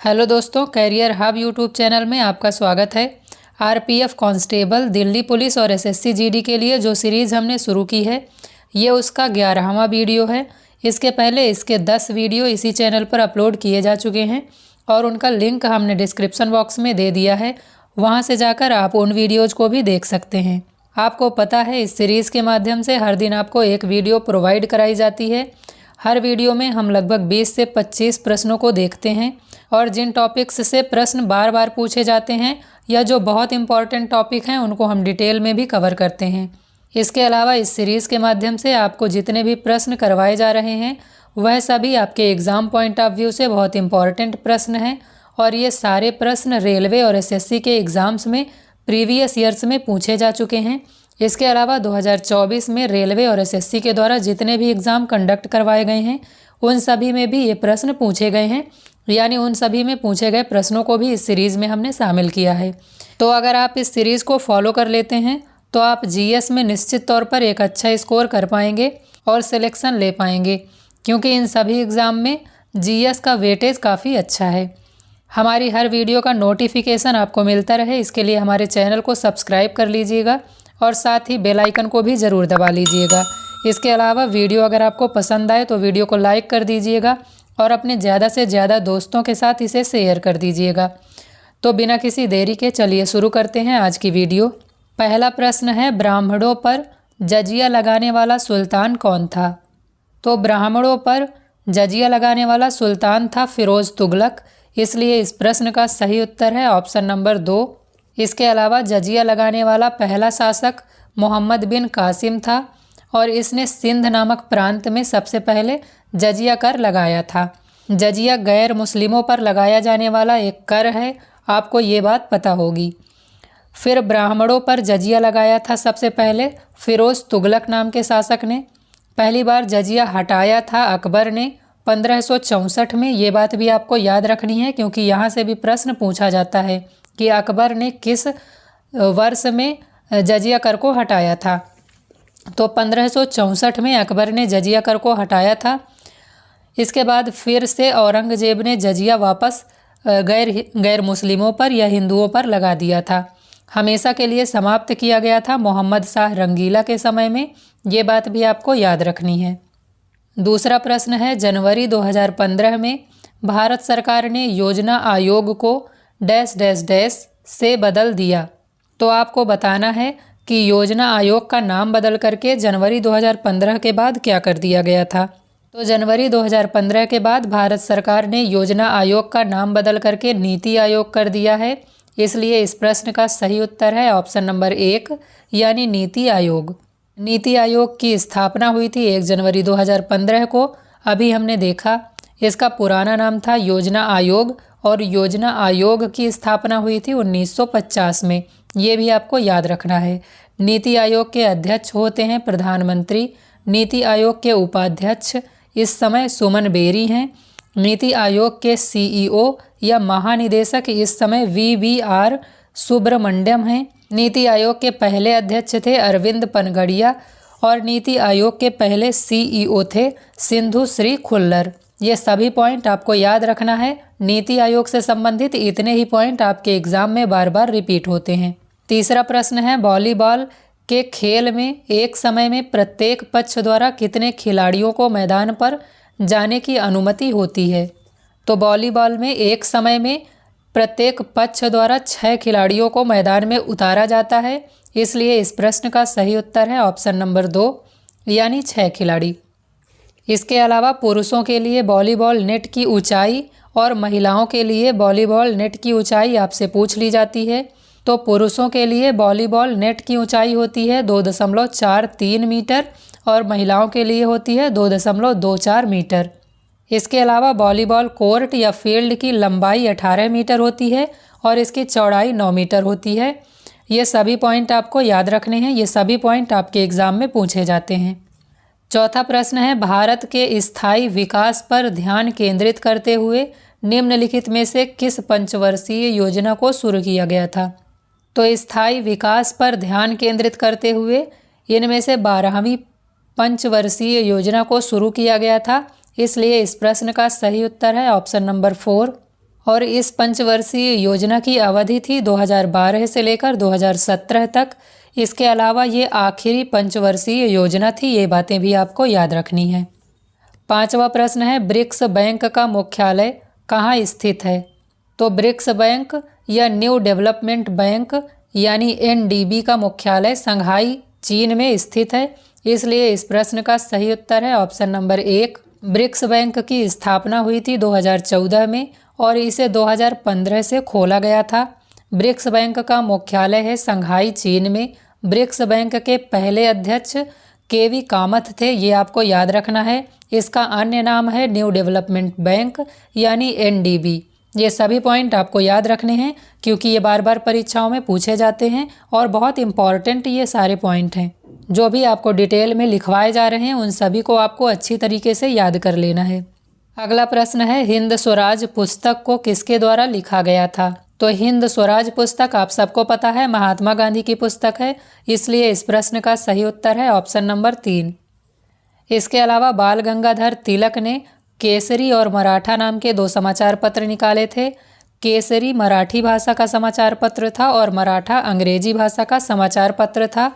Hello दोस्तों, career hub YouTube channel में आपका स्वागत है। आरपीएफ कांस्टेबल, दिल्ली पुलिस और एसएससी जीडी के लिए जो सीरीज़ हमने शुरू की है, ये उसका 11वां वीडियो है। इसके पहले इसके 10 वीडियो इसी चैनल पर अपलोड किए जा चुके हैं और उनका लिंक हमने डिस्क्रिप्शन बॉक्स में दे दिया है। वहाँ से जाकर आप उन वीडियोज़ को भी देख सकते हैं। आपको पता है, इस सीरीज़ के माध्यम से हर दिन आपको एक वीडियो प्रोवाइड कराई जाती है। हर वीडियो में हम लगभग 20 से 25 प्रश्नों को देखते हैं और जिन टॉपिक्स से प्रश्न बार बार पूछे जाते हैं या जो बहुत इंपॉर्टेंट टॉपिक हैं, उनको हम डिटेल में भी कवर करते हैं। इसके अलावा इस सीरीज़ के माध्यम से आपको जितने भी प्रश्न करवाए जा रहे हैं, वह सभी आपके एग्ज़ाम पॉइंट ऑफ व्यू से बहुत इंपॉर्टेंट प्रश्न हैं और ये सारे प्रश्न रेलवे और एसएससी के एग्ज़ाम्स में प्रीवियस ईयर्स में पूछे जा चुके हैं। इसके अलावा 2024 में रेलवे और एसएससी के द्वारा जितने भी एग्ज़ाम कंडक्ट करवाए गए हैं, उन सभी में भी ये प्रश्न पूछे गए हैं, यानी उन सभी में पूछे गए प्रश्नों को भी इस सीरीज़ में हमने शामिल किया है। तो अगर आप इस सीरीज़ को फॉलो कर लेते हैं तो आप जीएस में निश्चित तौर पर एक अच्छा स्कोर कर पाएंगे और सिलेक्शन ले पाएंगे, क्योंकि इन सभी एग्ज़ाम में जीएस का वेटेज काफ़ी अच्छा है। हमारी हर वीडियो का नोटिफिकेशन आपको मिलता रहे, इसके लिए हमारे चैनल को सब्सक्राइब कर लीजिएगा और साथ ही बेल आइकन को भी ज़रूर दबा लीजिएगा। इसके अलावा वीडियो अगर आपको पसंद आए तो वीडियो को लाइक कर दीजिएगा और अपने ज़्यादा से ज़्यादा दोस्तों के साथ इसे शेयर कर दीजिएगा। तो बिना किसी देरी के चलिए शुरू करते हैं आज की वीडियो। पहला प्रश्न है, ब्राह्मणों पर जजिया लगाने वाला सुल्तान कौन था? तो ब्राह्मणों पर जजिया लगाने वाला सुल्तान था फिरोज़ तुगलक, इसलिए इस प्रश्न का सही उत्तर है ऑप्शन नंबर 2। इसके अलावा जजिया लगाने वाला पहला शासक मोहम्मद बिन कासिम था और इसने सिंध नामक प्रांत में सबसे पहले जजिया कर लगाया था। जजिया गैर मुस्लिमों पर लगाया जाने वाला एक कर है, आपको ये बात पता होगी। फिर ब्राह्मणों पर जजिया लगाया था सबसे पहले फिरोज़ तुगलक नाम के शासक ने। पहली बार जजिया हटाया था अकबर ने 1564 में। ये बात भी आपको याद रखनी है, क्योंकि यहाँ से भी प्रश्न पूछा जाता है कि अकबर ने किस वर्ष में जजिया कर को हटाया था। तो 1564 में अकबर ने जजिया कर को हटाया था। इसके बाद फिर से औरंगजेब ने जजिया वापस गैर मुस्लिमों पर या हिंदुओं पर लगा दिया था। हमेशा के लिए समाप्त किया गया था मोहम्मद शाह रंगीला के समय में। ये बात भी आपको याद रखनी है। दूसरा प्रश्न है, जनवरी 2015 में भारत सरकार ने योजना आयोग को डैश डैश डैश से बदल दिया। तो आपको बताना है कि योजना आयोग का नाम बदल करके जनवरी 2015 के बाद क्या कर दिया गया था। तो जनवरी 2015 के बाद भारत सरकार ने योजना आयोग का नाम बदल करके नीति आयोग कर दिया है, इसलिए इस प्रश्न का सही उत्तर है ऑप्शन नंबर 1, यानी नीति आयोग। नीति आयोग की स्थापना हुई थी 1 जनवरी 2015 को। अभी हमने देखा इसका पुराना नाम था योजना आयोग और योजना आयोग की स्थापना हुई थी 1950 में। ये भी आपको याद रखना है। नीति आयोग के अध्यक्ष होते हैं प्रधानमंत्री। नीति आयोग के उपाध्यक्ष इस समय सुमन बेरी हैं। नीति आयोग के सीईओ या महानिदेशक इस समय वीवीआर सुब्रमण्यम हैं। नीति आयोग के पहले अध्यक्ष थे अरविंद पनगड़िया और नीति आयोग के पहले सीईओ थे सिंधु श्री खुल्लर। ये सभी पॉइंट आपको याद रखना है। नीति आयोग से संबंधित इतने ही पॉइंट आपके एग्जाम में बार बार रिपीट होते हैं। तीसरा प्रश्न है, वॉलीबॉल के खेल में एक समय में प्रत्येक पक्ष द्वारा कितने खिलाड़ियों को मैदान पर जाने की अनुमति होती है? तो वॉलीबॉल में एक समय में प्रत्येक पक्ष द्वारा 6 खिलाड़ियों को मैदान में उतारा जाता है, इसलिए इस प्रश्न का सही उत्तर है ऑप्शन नंबर 2, यानी 6 खिलाड़ी। इसके अलावा पुरुषों के लिए वॉलीबॉल नेट की ऊंचाई और महिलाओं के लिए वॉलीबॉल नेट की ऊंचाई आपसे पूछ ली जाती है। तो पुरुषों के लिए वॉलीबॉल नेट की ऊंचाई होती है 2.43 मीटर और महिलाओं के लिए होती है 2.24 मीटर। इसके अलावा वॉलीबॉल कोर्ट या फील्ड की लंबाई 18 मीटर होती है और इसकी चौड़ाई 9 मीटर होती है। ये सभी पॉइंट आपको याद रखने हैं। ये सभी पॉइंट आपके एग्जाम में पूछे जाते हैं। चौथा प्रश्न है, भारत के स्थायी विकास पर ध्यान केंद्रित करते हुए निम्नलिखित में से किस पंचवर्षीय योजना को शुरू किया गया था? तो स्थायी विकास पर ध्यान केंद्रित करते हुए इनमें से 12वीं पंचवर्षीय योजना को शुरू किया गया था, इसलिए इस प्रश्न का सही उत्तर है ऑप्शन नंबर 4। और इस पंचवर्षीय योजना की अवधि थी 2012 से लेकर 2017 तक। इसके अलावा ये आखिरी पंचवर्षीय योजना थी, ये बातें भी आपको याद रखनी है। 5वां प्रश्न है, ब्रिक्स बैंक का मुख्यालय कहाँ स्थित है? तो ब्रिक्स बैंक या न्यू डेवलपमेंट बैंक यानी NDB का मुख्यालय संघाई चीन में स्थित है, इसलिए इस प्रश्न का सही उत्तर है ऑप्शन नंबर 1। ब्रिक्स बैंक की स्थापना हुई थी 2014 में और इसे 2015 से खोला गया था। ब्रिक्स बैंक का मुख्यालय है संघाई चीन में। ब्रिक्स बैंक के पहले अध्यक्ष KV कामत थे, ये आपको याद रखना है। इसका अन्य नाम है न्यू डेवलपमेंट बैंक यानी NDB। ये सभी पॉइंट आपको याद रखने हैं क्योंकि ये बार बार परीक्षाओं में पूछे जाते हैं और बहुत इंपॉर्टेंट ये सारे पॉइंट हैं। जो भी आपको डिटेल में लिखवाए जा रहे हैं उन सभी को आपको अच्छी तरीके से याद कर लेना है। अगला प्रश्न है, हिंद स्वराज पुस्तक को किसके द्वारा लिखा गया था? तो हिंद स्वराज पुस्तक आप सबको पता है महात्मा गांधी की पुस्तक है, इसलिए इस प्रश्न का सही उत्तर है ऑप्शन नंबर 3। इसके अलावा बाल गंगाधर तिलक ने केसरी और मराठा नाम के 2 समाचार पत्र निकाले थे। केसरी मराठी भाषा का समाचार पत्र था और मराठा अंग्रेजी भाषा का समाचार पत्र था।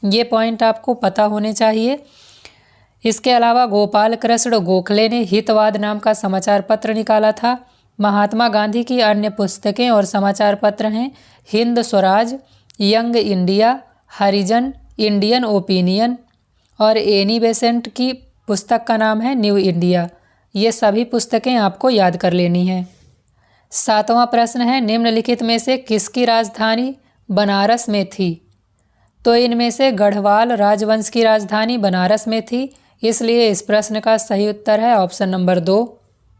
ये पॉइंट आपको पता होने चाहिए। इसके अलावा गोपाल कृष्ण गोखले ने हितवाद नाम का समाचार पत्र निकाला था। महात्मा गांधी की अन्य पुस्तकें और समाचार पत्र हैं हिंद स्वराज, यंग इंडिया, हरिजन, इंडियन ओपिनियन और एनी बेसेंट की पुस्तक का नाम है न्यू इंडिया। ये सभी पुस्तकें आपको याद कर लेनी हैं। 7वां प्रश्न है, निम्नलिखित में से किसकी राजधानी बनारस में थी? तो इनमें से गढ़वाल राजवंश की राजधानी बनारस में थी, इसलिए इस प्रश्न का सही उत्तर है ऑप्शन नंबर 2।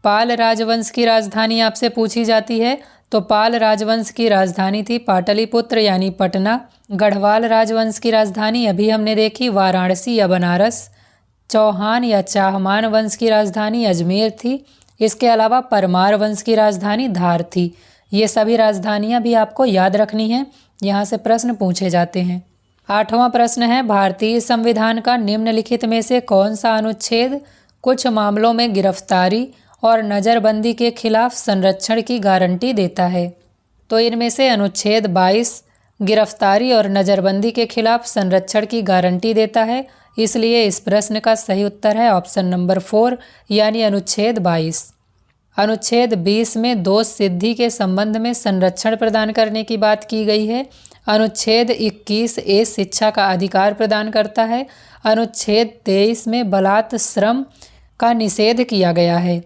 पाल राजवंश की राजधानी आपसे पूछी जाती है तो पाल राजवंश की राजधानी थी पाटलिपुत्र यानी पटना। गढ़वाल राजवंश की राजधानी अभी हमने देखी वाराणसी या बनारस। चौहान या चाहमान वंश की राजधानी अजमेर थी। इसके अलावा परमार वंश की राजधानी धार थी। ये सभी राजधानियां भी आपको याद रखनी हैं, यहाँ से प्रश्न पूछे जाते हैं। 8वां प्रश्न है, भारतीय संविधान का निम्नलिखित में से कौन सा अनुच्छेद कुछ मामलों में गिरफ्तारी और नज़रबंदी के खिलाफ संरक्षण की गारंटी देता है? तो इनमें से अनुच्छेद 22 गिरफ्तारी और नज़रबंदी के खिलाफ संरक्षण की गारंटी देता है, इसलिए इस प्रश्न का सही उत्तर है ऑप्शन नंबर 4 यानी अनुच्छेद 22। अनुच्छेद 20 में दोष सिद्धि के संबंध में संरक्षण प्रदान करने की बात की गई है। अनुच्छेद 21A शिक्षा का अधिकार प्रदान करता है। अनुच्छेद 23 में बलात् श्रम का निषेध किया गया है।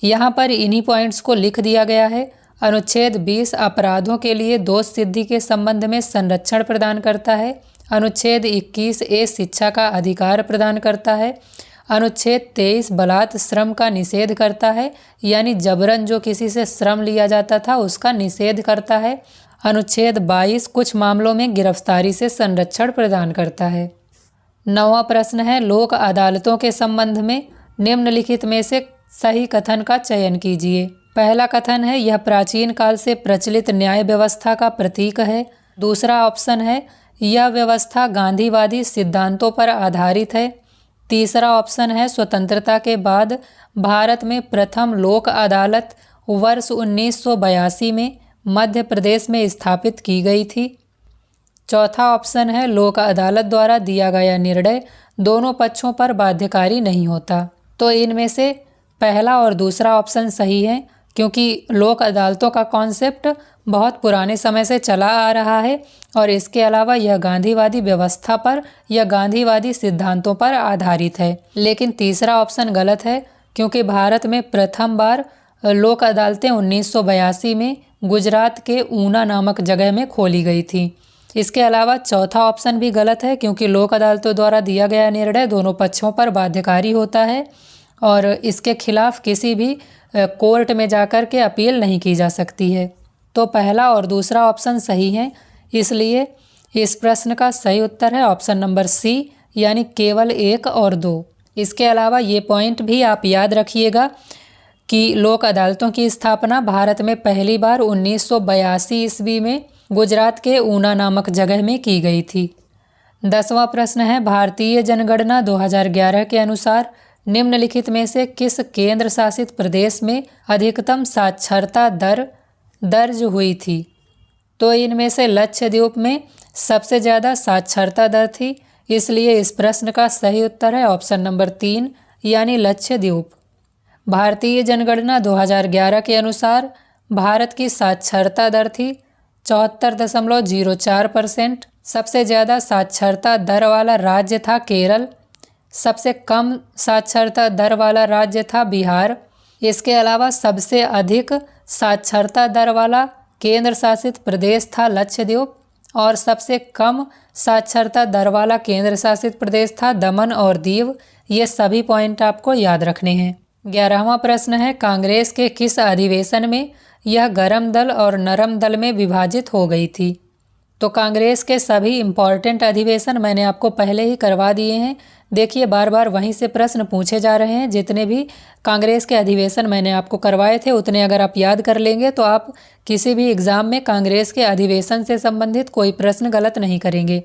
यहाँ पर इन्हीं पॉइंट्स को लिख दिया गया है। अनुच्छेद 20 अपराधों के लिए दोष सिद्धि के संबंध में संरक्षण प्रदान करता है। अनुच्छेद 21A शिक्षा का अधिकार प्रदान करता है। अनुच्छेद 23 बलात् श्रम का निषेध करता है, यानी जबरन जो किसी से श्रम लिया जाता था उसका निषेध करता है। अनुच्छेद 22 कुछ मामलों में गिरफ्तारी से संरक्षण प्रदान करता है। 9वां प्रश्न है, लोक अदालतों के संबंध में निम्नलिखित में से सही कथन का चयन कीजिए। पहला कथन है, यह प्राचीन काल से प्रचलित न्याय व्यवस्था का प्रतीक है। दूसरा ऑप्शन है, यह व्यवस्था गांधीवादी सिद्धांतों पर आधारित है। तीसरा ऑप्शन है, स्वतंत्रता के बाद भारत में प्रथम लोक अदालत वर्ष 1982 में मध्य प्रदेश में स्थापित की गई थी। चौथा ऑप्शन है, लोक अदालत द्वारा दिया गया निर्णय दोनों पक्षों पर बाध्यकारी नहीं होता। तो इनमें से पहला और दूसरा ऑप्शन सही है, क्योंकि लोक अदालतों का कॉन्सेप्ट बहुत पुराने समय से चला आ रहा है और इसके अलावा यह गांधीवादी व्यवस्था पर या गांधीवादी सिद्धांतों पर आधारित है। लेकिन तीसरा ऑप्शन गलत है, क्योंकि भारत में प्रथम बार लोक अदालतें 1982 में गुजरात के ऊना नामक जगह में खोली गई थी। इसके अलावा चौथा ऑप्शन भी गलत है, क्योंकि लोक अदालतों द्वारा दिया गया निर्णय दोनों पक्षों पर बाध्यकारी होता है और इसके खिलाफ किसी भी कोर्ट में जाकर के अपील नहीं की जा सकती है। तो पहला और दूसरा ऑप्शन सही है, इसलिए इस प्रश्न का सही उत्तर है ऑप्शन नंबर सी, यानी केवल 1 और 2। इसके अलावा ये पॉइंट भी आप याद रखिएगा कि लोक अदालतों की स्थापना भारत में पहली बार 1982 ईस्वी में गुजरात के ऊना नामक जगह में की गई थी। 10वां प्रश्न है, भारतीय जनगणना 2011 के अनुसार निम्नलिखित में से किस केंद्र शासित प्रदेश में अधिकतम साक्षरता दर दर्ज हुई थी? तो इनमें से लक्षद्वीप में सबसे ज़्यादा साक्षरता दर थी, इसलिए इस प्रश्न का सही उत्तर है ऑप्शन नंबर 3 यानी लक्षद्वीप। भारतीय जनगणना 2011 के अनुसार भारत की साक्षरता दर थी 74.04%। सबसे ज़्यादा साक्षरता दर वाला राज्य था केरल, सबसे कम साक्षरता दर वाला राज्य था बिहार। इसके अलावा सबसे अधिक साक्षरता दर वाला केंद्र शासित प्रदेश था लक्षद्वीप और सबसे कम साक्षरता दर वाला केंद्र शासित प्रदेश था दमन और दीव। ये सभी पॉइंट आपको याद रखने हैं। 11वां प्रश्न है, कांग्रेस के किस अधिवेशन में यह गर्म दल और नरम दल में विभाजित हो गई थी? तो कांग्रेस के सभी इम्पॉर्टेंट अधिवेशन मैंने आपको पहले ही करवा दिए हैं। देखिए बार बार वहीं से प्रश्न पूछे जा रहे हैं। जितने भी कांग्रेस के अधिवेशन मैंने आपको करवाए थे उतने अगर आप याद कर लेंगे तो आप किसी भी एग्ज़ाम में कांग्रेस के अधिवेशन से संबंधित कोई प्रश्न गलत नहीं करेंगे।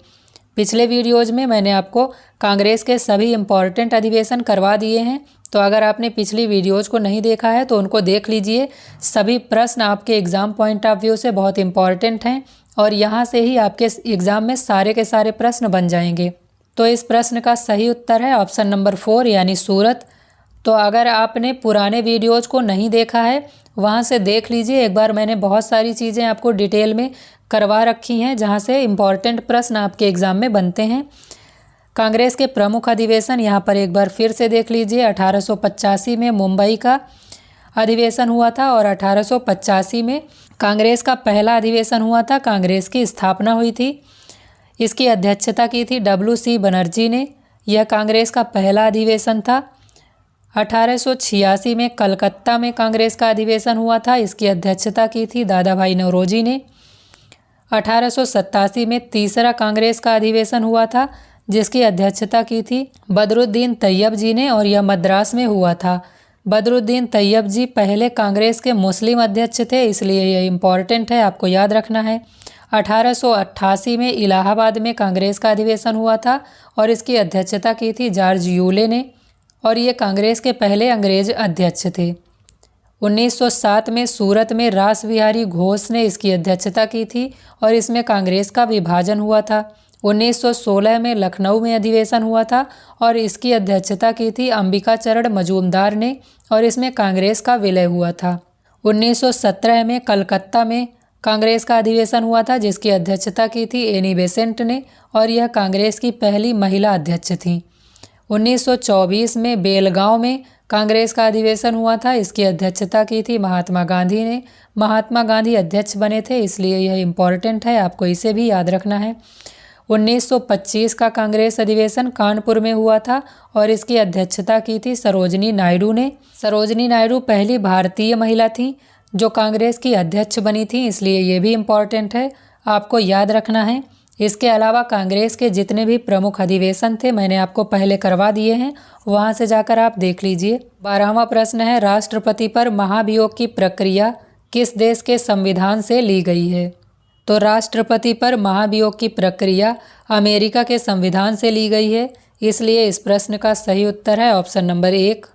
पिछले वीडियोज़ में मैंने आपको कांग्रेस के सभी इम्पॉर्टेंट अधिवेशन करवा दिए हैं, तो अगर आपने पिछली वीडियोज़ को नहीं देखा है तो उनको देख लीजिए। सभी प्रश्न आपके एग्ज़ाम पॉइंट ऑफ व्यू से बहुत इम्पॉर्टेंट हैं और यहाँ से ही आपके एग्ज़ाम में सारे के सारे प्रश्न बन जाएंगे। तो इस प्रश्न का सही उत्तर है ऑप्शन नंबर 4 यानी सूरत। तो अगर आपने पुराने वीडियोज़ को नहीं देखा है वहाँ से देख लीजिए एक बार। मैंने बहुत सारी चीज़ें आपको डिटेल में करवा रखी हैं जहाँ से इम्पॉर्टेंट प्रश्न आपके एग्ज़ाम में बनते हैं। कांग्रेस के प्रमुख अधिवेशन यहाँ पर एक बार फिर से देख लीजिए। 1885 में मुंबई का अधिवेशन हुआ था और 1885 में कांग्रेस का पहला अधिवेशन हुआ था। कांग्रेस की स्थापना हुई थी, इसकी अध्यक्षता की थी WC बनर्जी ने। यह कांग्रेस का पहला अधिवेशन था। 1886 में कलकत्ता में कांग्रेस का अधिवेशन हुआ था, इसकी अध्यक्षता की थी दादा भाई नौरोजी ने। 1887 में तीसरा कांग्रेस का अधिवेशन हुआ था जिसकी अध्यक्षता की थी बदरुद्दीन तैयब जी ने और यह मद्रास में हुआ था। बदरुद्दीन तैयब जी पहले कांग्रेस के मुस्लिम अध्यक्ष थे, इसलिए यह इम्पॉर्टेंट है, आपको याद रखना है। 1888 में इलाहाबाद में कांग्रेस का अधिवेशन हुआ था और इसकी अध्यक्षता की थी जॉर्ज यूले ने और ये कांग्रेस के पहले अंग्रेज अध्यक्ष थे। 1907 में सूरत में रास बिहारी घोष ने इसकी अध्यक्षता की थी और इसमें कांग्रेस का विभाजन हुआ था। 1916 में लखनऊ में अधिवेशन हुआ था और इसकी अध्यक्षता की थी अंबिका चरण मजूमदार ने और इसमें कांग्रेस का विलय हुआ था। 1917 में कलकत्ता में कांग्रेस का अधिवेशन हुआ था जिसकी अध्यक्षता की थी एनी बेसेंट ने और यह कांग्रेस की पहली महिला अध्यक्ष थीं। 1924 में बेलगांव में कांग्रेस का अधिवेशन हुआ था, इसकी अध्यक्षता की थी महात्मा गांधी ने। महात्मा गांधी अध्यक्ष बने थे, इसलिए यह इम्पॉर्टेंट है, आपको इसे भी याद रखना है। 1925 का कांग्रेस अधिवेशन कानपुर में हुआ था और इसकी अध्यक्षता की थी सरोजनी नायडू ने। सरोजनी नायडू पहली भारतीय महिला थी जो कांग्रेस की अध्यक्ष बनी थी, इसलिए ये भी इम्पॉर्टेंट है, आपको याद रखना है। इसके अलावा कांग्रेस के जितने भी प्रमुख अधिवेशन थे मैंने आपको पहले करवा दिए हैं, वहां से जाकर आप देख लीजिए। 12वां प्रश्न है, राष्ट्रपति पर महाभियोग की प्रक्रिया किस देश के संविधान से ली गई है? तो राष्ट्रपति पर महाभियोग की प्रक्रिया अमेरिका के संविधान से ली गई है, इसलिए इस प्रश्न का सही उत्तर है ऑप्शन नंबर 1।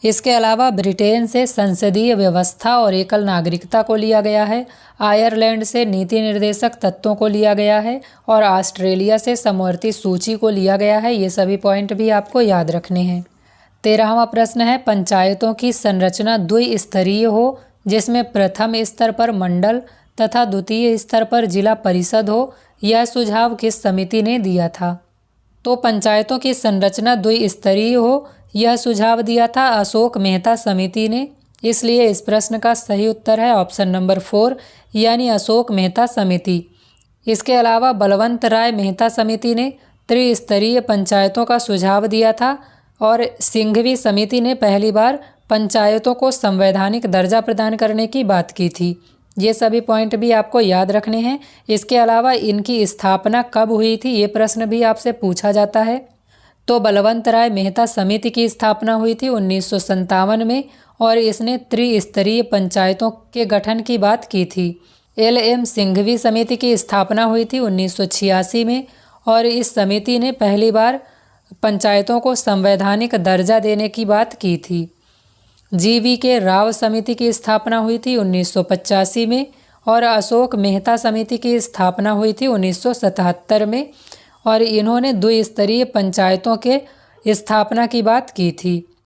इसके अलावा ब्रिटेन से संसदीय व्यवस्था और एकल नागरिकता को लिया गया है, आयरलैंड से नीति निर्देशक तत्वों को लिया गया है और ऑस्ट्रेलिया से समवर्ती सूची को लिया गया है। ये सभी पॉइंट भी आपको याद रखने हैं। 13वां प्रश्न है, पंचायतों की संरचना द्विस्तरीय हो जिसमें प्रथम स्तर पर मंडल तथा द्वितीय स्तर पर जिला परिषद हो, यह सुझाव किस समिति ने दिया था? तो पंचायतों की संरचना द्विस्तरीय हो यह सुझाव दिया था अशोक मेहता समिति ने, इसलिए इस प्रश्न का सही उत्तर है ऑप्शन नंबर 4 यानी अशोक मेहता समिति। इसके अलावा बलवंत राय मेहता समिति ने त्रिस्तरीय पंचायतों का सुझाव दिया था और सिंघवी समिति ने पहली बार पंचायतों को संवैधानिक दर्जा प्रदान करने की बात की थी। ये सभी पॉइंट भी आपको याद रखने हैं। इसके अलावा इनकी स्थापना कब हुई थी ये प्रश्न भी आपसे पूछा जाता है। तो बलवंत राय मेहता समिति की स्थापना हुई थी 1957 में और इसने त्रिस्तरीय पंचायतों के गठन की बात की थी। LM सिंघवी समिति की स्थापना हुई थी 1986 में और इस समिति ने पहली बार पंचायतों को संवैधानिक दर्जा देने की बात की थी। GV.K. राव समिति की स्थापना हुई थी 1985 में और अशोक मेहता समिति की स्थापना हुई थी 1977 में और इन्होंने द्विस्तरीय पंचायतों के स्थापना की बात की थी।